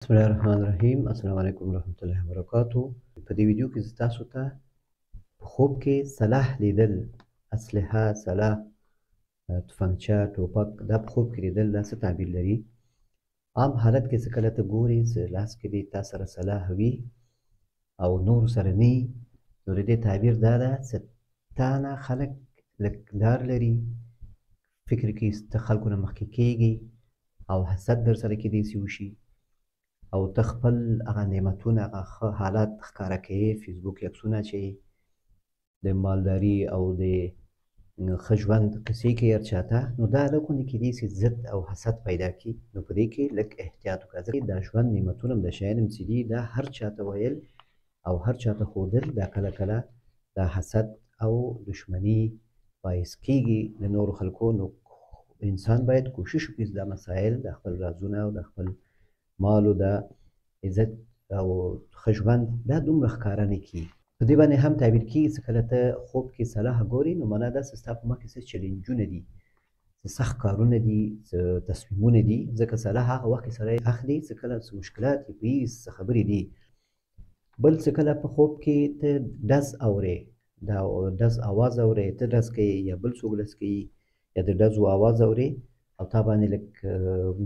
بسم الله الرحمن الرحیم. السلام علیکم ورحمۃ اللہ وبرکاتہ. په دې ویډیو کې زه تاسو ته په خوب کې سلاح لیدل، اسلحه، سلاح، تفنګچه، ټوپک، دا په خوب کې لیدل دا څه تعبیر لري؟ عام حالت کې چې کله ته ګورې چې لاس کې دې تا سره سلاح وي او نور سره نه وي، نو د دې تعبیر دا ده چې تا نه خلک لږ ډار لري، فکر کې ته خلکو نه مخکې کېږي او حسد در سره کېدای شي وشي، او ته خپل هغه نعمتونه، هغه ښه حالات ښکاره کوې، فیسبوک عکسونه اچوې، د مالداري او د ښه ژوند قصې کوې هر چاته، نو دا هلکونه کېدای شي ضد او حسد پیدا کړي. نو په دې کې لږ احتیاط وکړه، ځکه دا ژوند نعمتونه هم د شیان هم چې دي دا هر چاته ویل او هر چاته ښودل دا کله کله دا حسد او دشمني باعث کېږي د نورو خلکو. نو انسان باید کوشش وکړي دا مسایل، د خپل رازونه او د خپل مالو د عزت او ښه ژوند دا دومره ښکاره نه کړي. په دې باندې هم تعبیر کېږي چې کله ته خوب کې سلاح ګورې، نو معنا دا چې ستا په مخ کې څه چلنجونه دي، څه سخت کارونه دي، څه تصمیمونه دي، ځکه سلاح هغه وخت کې سړی اخلي چې کله څه مشکلات وي، پوهېږي څه خبرې دي. بل چې کله په خوب کې ته ډز اورې، دا ډز اواز اورې، ته ډز کوې یا بل څوک ډز کوي یا د ډزو اواز اورې او تا باندې لږ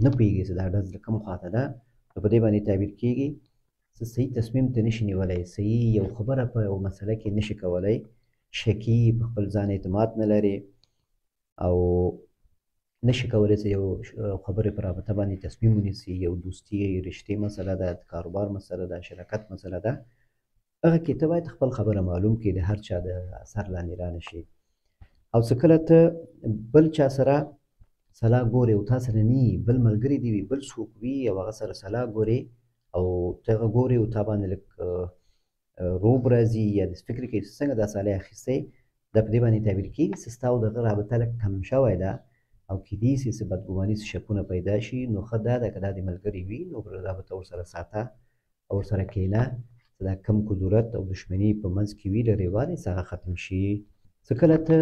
نه پوهېږي چې دا ډز له کوم خواته ده، نو په دې باندې تعبیر کېږي چې صحیح تصمیم ته نشي نیولی، صحیح یو خبره په یو مسله کې نشي کولی، شکي، په خپل ځان اعتماد نه لرې او نشي کولی چې یو خبرې په رابطه باندې تصمیم ونیسي، یو دوستي رشتې مسله ده، د کاروبار مسله ده، شراکت مسله ده، هغه کې ته باید خپل خبره معلوم کړې، د هر چا د اثر لاندې را نشي. او څه کله ته بل چا سره سلاح ګورې او تا سره نه وي، بل ملګری دې وي، بل څوک وي او هغه سره سلاح ګورې او ته هغه ګورې او تا باندې لږ روب راځي یا داسې فکر کوي چې څنګه دا سلاح اخیستی، دا په دې باندې تعبیر کېږي چې ستا او د هغه رابطه لږ کم شوی ده او کېدای شي چې بدګماني شکونه پیدا شي. نو ښه دا ده که دا دې ملګری وي نو رابطه ورسره ساته او ورسره کښېنه چې دا کم کدورت او دښمني په منځ کې وي لرې والې چې هغه ختم شي. څه کله ته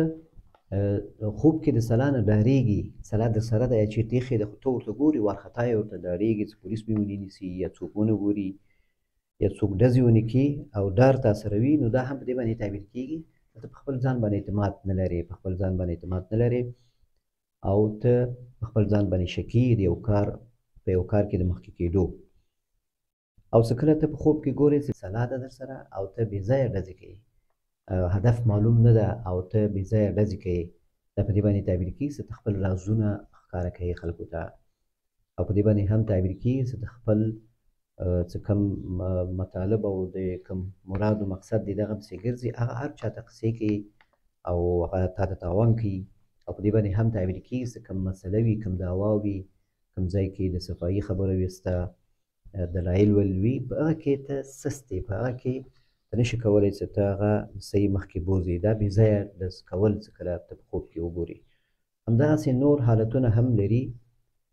خوب کې د سلاح نه ډارېږي، سلاح در سره ده یا چېرته ایښې ده، خو ته ورته ګورې وارخطا یې ورته ډارېږي چې پولیس مې ونه نیسي یا څوک ونه ګوري یا څوک ډزې ونه کړي او ډار تا سره وي، نو دا هم په دې باندې تعبیر کېږي چې ته په خپل ځان باندې اعتماد نه لرې، په خپل ځان باندې اعتماد نه لرې او ته په خپل ځان باندې شکي د یو کار په یو کار کې د مخکې کېدو. او څه کله ته په خوب کې ګورې چې سلاح ده در سره او ته بې ځایه ډزې کوې، هدف معلوم نه ده او ته بې ځایه ډزې کوې، دا په دې باندې تعبیر کېږي چې ته خپل رازونه ښکاره کوې خلکو ته. او په دې باندې هم تعبیر کېږي چې د خپل څه کوم مطالب او د کوم مراد و مقصد دې دغه پسې ګرځي، هغه هر چا ته قصې کوي او هغه تا ته تاوان کوي. او په دې باندې هم تعبیر کېږي چې کوم مسله وي، کوم دعوا وي، کوم ځای کې د صفایي خبره وي، ستا دلایل وي، په هغه کې ته سست یې، په هغه کې ته نشي کولی چې ته هغه صحیح مخکې بوځې، دا بې ځایه ډز کول چې کله ته په خوب کې وګورې. همدغسې نور حالتونه هم لري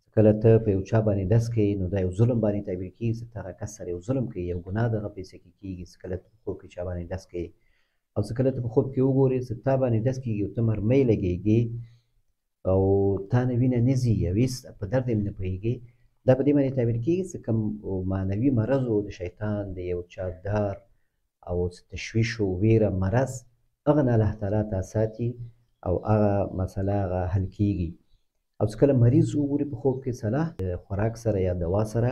چې کله ته په یو چا باندې ډز کوې، نو دا یو ظلم باندې تعبیر کېږي چې ته هغه کس سره یو ظلم کوې، یو ګناه د هغه په حصه کې کېږي چې کله ته په خوب کې چا باندې ډز کوې. او چې کله ته په خوب کې وګورې چې تا باندې ډز کېږي او ته مرمۍ لګېږې او تا نه وینه نه ځي او هېڅ په درد یې نه پوهېږې، دا په دې باندې تعبیر کېږي چې کوم معنوي مرض و د شیطان د یو چا ډار او تشویش و ویره مرض، هغه نه الله تعالی تا ساتي او هغه مسله هغه حل کېږي. او چې کله مریض وګوري په خوب کې سلاح د خوراک سره یا دوا سره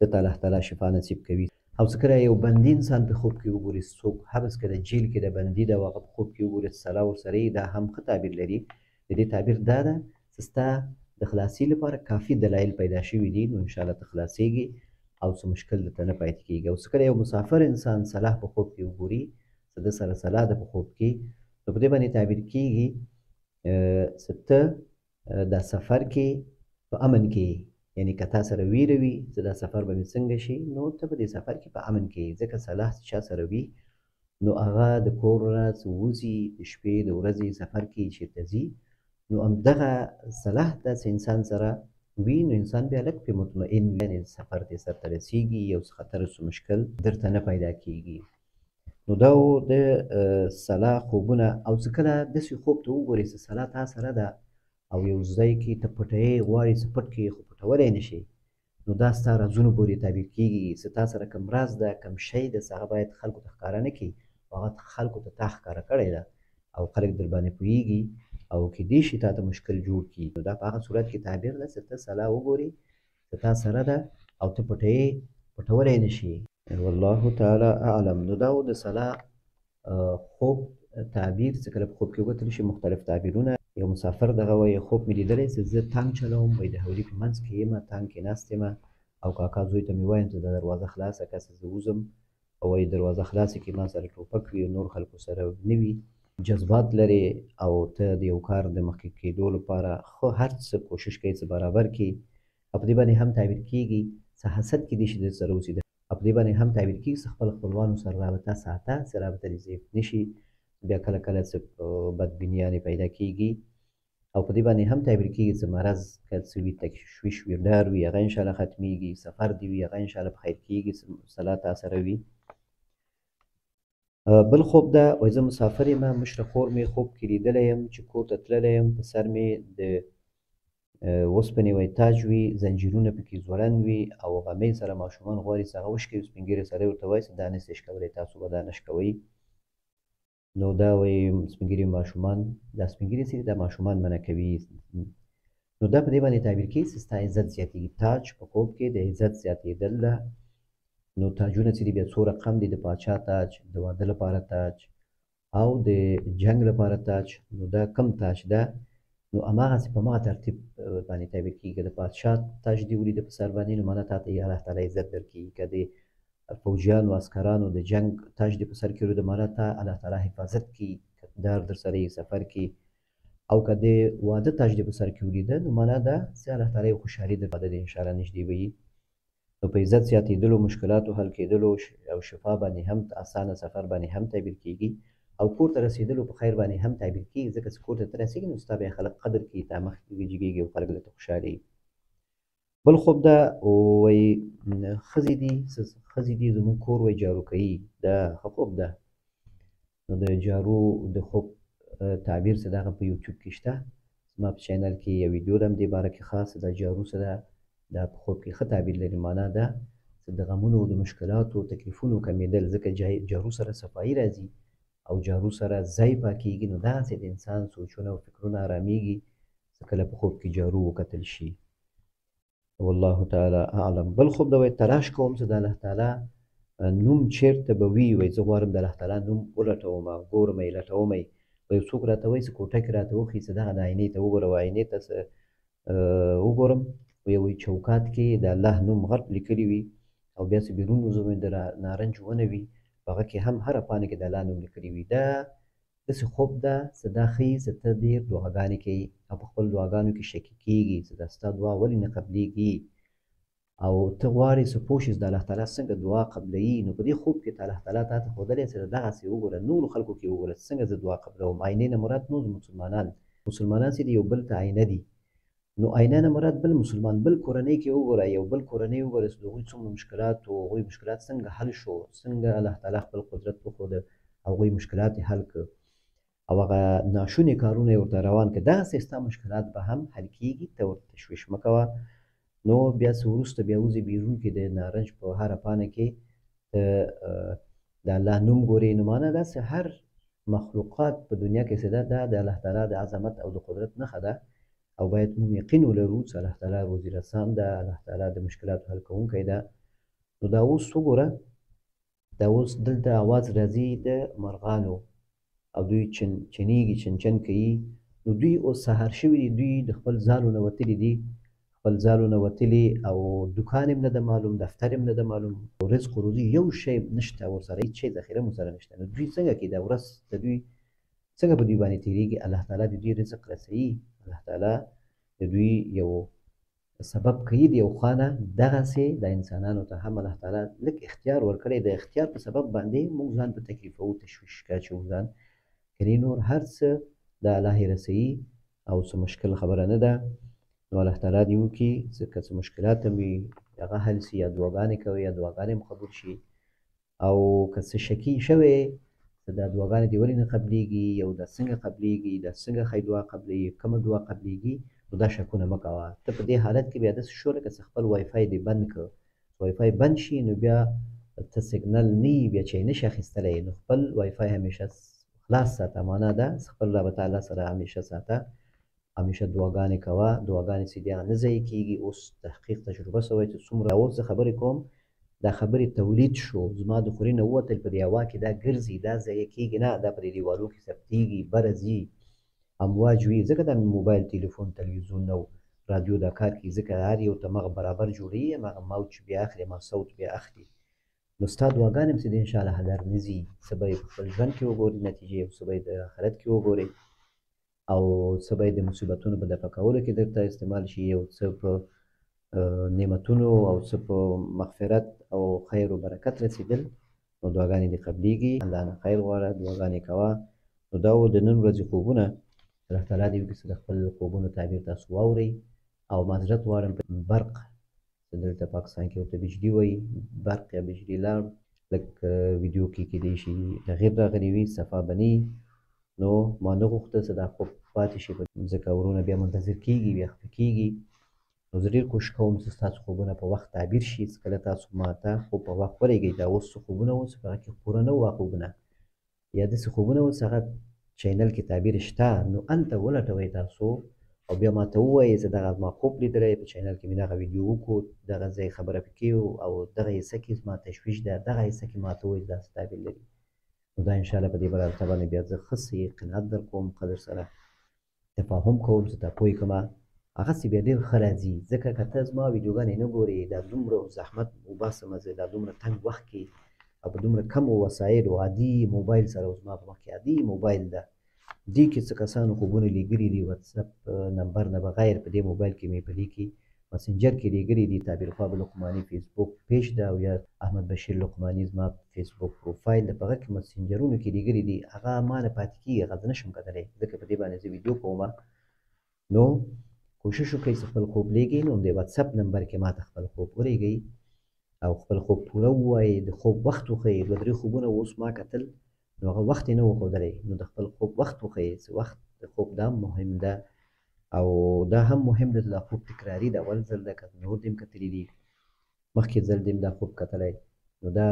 دته الله تعالی شفا نصیب کوي. او چې کله یو بندي انسان په خوب کې وګوري، څوک حبس کې د جیل کې د بندي ده او هغه په خوب کې وګوري سلاح ورسره وي، دا هم ښه تعبیر لري. د دې تعبیر دا ده چې ستا د خلاصي لپاره کافي دلایل پیدا شوي دي، نو انشاءالله ته خلاصېږي او څه مشکل درته نه پاتې کېږي. او څه کله یو مسافر انسان سلاح په خوب کې وګوري چې ده سره سلاح ده په خوب کې، نو په دې باندې تعبیر کېږي چې ته دا سفر کې په امن کې، یعنې که تا سره ویره وي چې دا سفر به مې څنګه شي، نو ته په دې سفر کې په امن کې، ځکه سلاح چې چا سره وي نو هغه د کور نه څه وځي، د شپې د ورځې سفر کې چېرته ځي، نو همدغه سلاح داسې انسان سره وي، نو انسان بیا لږ پرې مطمئن وي، یعنې سفر دې سرته رسېږي، یو څه خطر څه مشکل درته نه پیدا کېږي. نو دا و د سلاح خوبونه. او څه کله داسې خوب ته وګورې چې سلاح تا سره ده او یو ځای کې ته پټوې، غواړې چې پټ کړې خو پټولی نه شې، نو دا ستا رازونو پورې تعبیر کېږي. څه تا سره کوم راز ده، کوم شی ده، هغه باید خلکو ته ښکاره نه کړي، هغه خلکو ته تا ښکاره کړی ده او خلک در باندې پوهېږي او کیدای شي تا ته مشکل جوړ کړي. نو دا په هغه صورت کې تعبیر ده چې ته سلا وګورې چې تا سره ده او ته پټولی نه شي. والله تعالی اعلم. نو دا و د سلا خوب تعبیر چې کله په خوب کې وکتل شي، مختلف تعبیرونه. یو مسافر دغه وایي خوب مې لیدلی چې زه تانک چلوم، وایي د هولي په منځ کې یم، تانک کې ناست یم او کاکا زوی ته مې وایم چې دا دروازه خلاصه کړه چې زه وځم، او وایي دروازه خلاصه کړي، ما سره ټوپک وي او نور خلکو سره نه وي. جذبات لري او ته د یو کار د مخکې کېدو لپاره خو هر څه کوشش کوي چې برابر کړي. او په دې باندې هم تعبیر کېږي چې حسد کیدای شي درسره وشي. او په دې باندې هم تعبیر کېږي چې خپل خپلوانو سره رابطه ساته چې رابطه دې ضعیف نه شي. بیا کله کله څه بدبینیانې پیدا کېږي. او په دې باندې هم تعبیر کېږي چې مرض که څه وي، تشویش وي، ډار وي، هغه انشاءالله ختمېږي. سفر دې وي، هغه انشاءالله په خیر کېږي، سلا تا سره وي. بل خوب ده، وایي زه مسافر یم، مشره خور مې خوب کې لیدلی یم چې کور ته تللی یم، په سر مې د اوسپنې وایي تاج وي، زنجیرونه پکې ځوړند وي او غمۍ سره ماشومان غواړي چې هغه وشکوي. سپین ږیرې سړی ورته وایي چې دا نه شئ کولی، تاسو به دا نه کوئ. نو دا وایي سپین ږیري ماشومان، دا سپین ږیري چې دا ماشومان منع کوي. نو دا په دې باندې تعبیر کېږي چې ستا عزت زیاتېږي. تاج په خوب کې د عزت زیاتېدل ده. نو تاجونه چې دي بیا څو رقم دي، د پاچا تاج، د واده لپاره تاج او د جنګ لپاره تاج. نو دا کم تاج ده؟ نو هماغسې په هماغه ترتیب باندې تعبیر کېږي. که د پاچا تاج دې ولیده په سر باندې، نو معنا تا ته الله تعالی عزت درکړي. که د فوجیانو عسکرانو د جنګ تاج دې په سر کې ولید، معنا ته الله تعالی حفاظت کړي، کتدار در سره یې سفر کې. او که د واده تاج دې په سر کې ولیده، نو معنا ده چې الله تعالی یو خوشحالي در واده دې انشاءالله نږدې به وي. نو په عزت زیاتېدلو، مشکلاتو حل کېدلو او شفا باندې هم، اسانه سفر باندې هم تعبیر کېږي. او کور ته رسېدلو په خیر باندې هم تعبیر کېږي، ځکه چې کور ته ته رسېږي نو ستا بیا خلک قدر کوي، تا مخکې وجیږي او خلک درته خوشحالېږي. بل خوب ده، وایي ښځې دي زموږ کور وایي جارو کوي. دا ښه خوب ده. نو د جارو د خوب تعبیر څه ده، هغه په یوټیوب کې شته. زما په چینل کې یو ویډیو ده همدې باره کې خاص. دا جارو څه ده، دا په خوب کې ښه تعبیر لري. معنا ده چې د غمونو، د مشکلاتو، تکلیفونو کمېدل، ځکه جارو سره صفایي راځي او جارو سره ځای پاکېږي. نو داسې د انسان سوچونه او فکرونه ارامېږي چې کله په خوب کې جارو وکتل شي. والله تعالی اعلم. بل خوب ده، وایي تلاش کوم چې د الله تعالی نوم چېرته به وي. وایي زه غواړم د الله تعالی نوم ولټوم، ګورم یې لټوم یې. وایي څوک راته وایي چې کوټه کې راته وښیي چې دغه د آینې ته وګوره، آینې ته وګورم. وایي چوکات کې د الله نوم غټ لیکلی وي او بیا چې بیرون وځم د نارنج ونه وي، په هغه کې هم هره پاڼه کې د الله نوم لیکلی وي. دا داسې خوب ده چې دا ښیي چې ته ډېر دعاګانې کوي او په خپلو دعاګانو کې شکي کېږي چې دا ستا دعا ولې نه قبلېږي، او ته غواړې چې پوه شې چې د الله تعالی څنګه دعا قبلوي. نو په دې خوب کې الله تعالی تا ته ښودلی چې دغسې وګوره، نورو خلکو کې وګوره څنګه زه دعا قبلوم. آینې نه مراد نور مسلمانان چې دي یو بل ته آینه دي. نو آینه نه مراد بل مسلمان، بل کورنۍ کې وګوره، یو بل کورنۍ وګوره چې د هغوی څومره مشکلات و، هغوی مشکلات څنګه حل شو، څنګه الله تعالی خپل قدرت وښوده او هغوی مشکلات یې حل کړ او هغه ناشوني کارونه یې ورته روان کړه. دغسې ستا مشکلات به هم حل کېږي. ته ورته تشویش مه کوه. نو بیا څه وروسته بیا وځې بیرون کې د نارنج په هره پاڼه کې د الله نوم ګورې. نو معنا دا چې هر مخلوقات په دنیا کې چې ده، دا د الله تعالی د عظمت او د قدرت نښه ده او باید موږ یقین ولرو چې الله تعالی روزي رسان ده، الله تعالی د مشکلاتو حل کوونکی ده. نو دا اوس وګوره، دا اوس دلته اواز راځي د مرغانو او دوی چنېږي، چنچن کوي. نو دوی اوس سهار شوي دي، دوی د خپل ځالو نه وتلي دي، خپل ځالو نه وتلي او دوکان یې نه ده معلوم، دفتر یې نه ده معلوم، رزق و روزي یو شی نشته ورسره، هېڅ شی ذخیره هم ورسره نشته. نو دوی څنګه کوي، دا ورځ د دوی څنګه په دوی باندې تېرېږي. الله تعالی د دوی رزق رسوي، الله تعالی د دوی یو سبب کوي د یو خوا نه. دغسې د انسانانو ته هم الله تعالی لږ اختیار ورکړی. د اختیار په سبب باندې موږ ځان په تکلیفوو، تشویش کې اچوو ځان. کنې نور هر څه د الله یې رسوي او څه مشکل خبره نه ده. نو الله تعالی دې وکړي چې که څه مشکلات هم وي هغه حل شي، یا دعاګانې کوئ یا دعاګانې هم قبول شي. او که څه شکي شوی چې دا دعاګانې دې ولې نه قبلېږي، یو دا څنګه قبلېږي، دا څنګه ښایي دعا قبلوي، کومه دعا قبلېږي، نو دا شکونه مه کوه. ته په دې حالت کې بیا داسې شو لکه څه خپل وای فای دې بند کړ، وای فای بند شي نو بیا ته سیګنل نه وي، بیا چې یې نشي اخیستلی، نو خپل وای فای همیشه خلاص ساته. معنا ده خپل رابطه الله سره همیشه ساته، همیشه دعاګانې کوه. دعاګانې چې دي هغه نه ضایع کېږي. اوس تحقیق تجربه سوی چې څومره اوس زه خبرې کوم، دا خبرې تولید شو، زما د خوري نه ووتل، په دې هوا کې دا ګرځي، دا ضایع کېږي نه، دا په دې دیوالو کې ثبتېږي، بره ځي، امواج وي. ځکه دا موبایل، تلیفون، تلویزیون او رادیو دا کار کوي، ځکه هر یو ته مغه برابر جوړوي، هماغه موج بیا اخلي، هماغه صوت بیا اخلي. نو ستا دعاګانې هم چې دي انشاءالله هدر نه ځي، څه به یې په خپل ژوند کې وګورې نتیجې، او څه به یې د آخرت کې وګورې، او څه به یې د مصیبتونو په دفع کولو کې درته استعمال شي، او څه په نعمتونو او څه په مغفرت او خیر و برکت رسېدل. نو دعاګانې دې قبلېږي، الله نه خیر غواړه، دعاګانې کوه. نو دا و د نن ورځې خوبونه. الله تعالی دې وکړي چې د خپل خوبونو تعبیر تاسو واورئ. او معذرت غواړم برق چې دلته پاکستان کې ورته بجلي وایي، برق یا بجلي لاړ، لږ ویډیو کې کیدای شي تغییر راغلی وي، صفا به نه وي. نو ما نه غوښتل چې دا خوب پاتې شي، ځکه ورونه بیا منتظر کېږي، بیا خفه کېږي. نو زه ډېر کوشش کوم چې ستاسو خوبونه په وخت تعبیر شي. کله تاسو ما ته خوب په وخت ولېږئ. دا اوس څه خوبونه وو چې په هغه کې پوره نه وو خوبونه، یا داسې خوبونه وو چې هغه چینل کې تعبیر شته، نو هلته ولټوئ تاسو، او بیا ما ته ووایئ چې دغه ما خوب لیدلی، په چینل کې مې دغه ویډیو وکړو، دغه ځای خبره پکې وو، او دغه حصه کې زما تشویش ده، دغه حصه کې ما ته ووایئ داسې تعبیر لري. نو دا انشاءالله په دې برابر باندې بیا زه ښه څه قناعت در کوم، قدر سره تفاهم کوم، چې تا پوه کړمه، هغسې بیا ډېر ښه راځي. ځکه که ته زما ویډیوګانې نه ګورې، دا دومره زحمت وباسمه زه، دا دومره تنګ وخت کې، او په دومره کمو وسایلو، عادي موبایل سره، او زما په مخ کې عادي موبایل ده، دې کې څه کسانو خوبونه لیږلي دي، واتساپ نمبر نه بغیر په دې موبایل کې مې په دې کې مسنجر کې لیږلي دي، تعبیر خواب لقماني فیسبوک پیج ده، او یا احمد بشیر لقماني زما فیسبوک پروفایل ده، په هغه کې مسنجرونو کې لیږلي دي، هغه ما نه پاتې کېږي، هغه زه نشم کتلی، ځکه په دې باندې زه ویډیو کوم. نو کوشش وکړئ چې خپل خوب لیږئ، نو د واتساپ نمبر کې ما ته خپل خوب ولیږئ، او خپل خوب پوره ووایئ، د خوب وخت وښیئ. دوه درې خوبونه اوس ما کتل، نو هغه وخت یې نه و ښودلی، نو د خپل خوب وخت وښیئ، چې وخت د خوب دا هم مهم ده، او دا هم مهم ده چې دا خوب تکراري ده، اول ځل ده که نور دې هم کتلي دي، مخکې ځل دې هم دا خوب کتلی، نو دا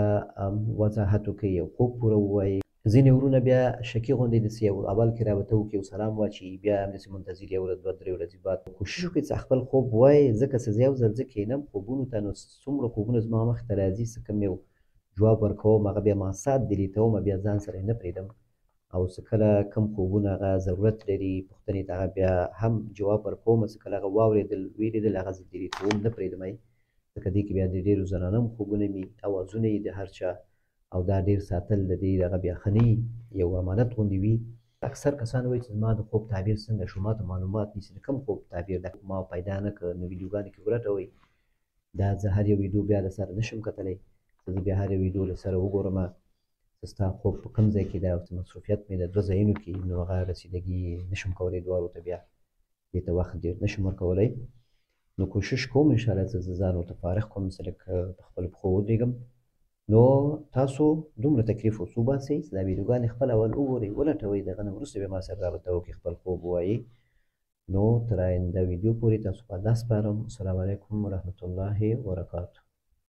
وضاحت وکړئ، او خوب پوره ووایئ. ځینې ورونه بیا شکي غوندې داسې یو اول کې رابطه وکړي او سلام واچوي، بیا همداسې منتظر یو ورځ دوه درې ورځې بعد کوشش وکړئ چې خپل خوب ووایئ، ځکه چې زه یو ځل زه کښېنم خوبونو ته، نو څومره خوبونه زما مخې ته راځي، څه کوم یو جواب ورکوم، هغه بیا ما سات ډیلیټوم، بیا ځان سره یې نه پرېږدم، او چې کله کوم خوبونه هغه ضرورت لري پوښتنې ته، هغه بیا هم جواب ورکوم، چې کله هغه واورېدل ویلېدل، هغه زه ډیلیټوم، نه پرېږدم، ځکه دې کې بیا د ډېرو زنانه هم خوبونه وي، اوازونه یې د هر چا، او دا ډېر ساتل د دې هغه بیا ښه نه وي، یو امانت غوندې وي. اکثر کسان وایي چې زما د خوب تعبیر څنګه شو، ما ته معلومات نیسي، د کوم خوب تعبیر ده ما پیدا نه کړ، نو ویډیوګانو کې ولټوئ. دا زه هر یو ویډیو بیا له سره نشم کتلی، زه بیا هر یو ویډیو له سره وګورمه، چې ستا خوب په کوم ځای کې ده، او مصروفیت مې د دوه ځایونو کې، نو هغه رسیدګي نشم کولی دواړو ته، بیا دې ته وخت ډېر نشم ورکولی. نو کوشش کوم انشاءالله چې زه ځان ورته فارغ کړم، چې لږ په خپلو پښو ودرېږم. نو تاسو دومره تکلیف اوس وباسئ چې دا ویډیوګانې خپل اول وګورئ، ولټوئ، د هغه نه وروسته بیا ما سره رابطه وکړئ، خپل خوب ووایئ. نو تر آینده ویډیو پورې تاسو په الله سپارم. السلام علیکم ورحمة الله وبرکاته.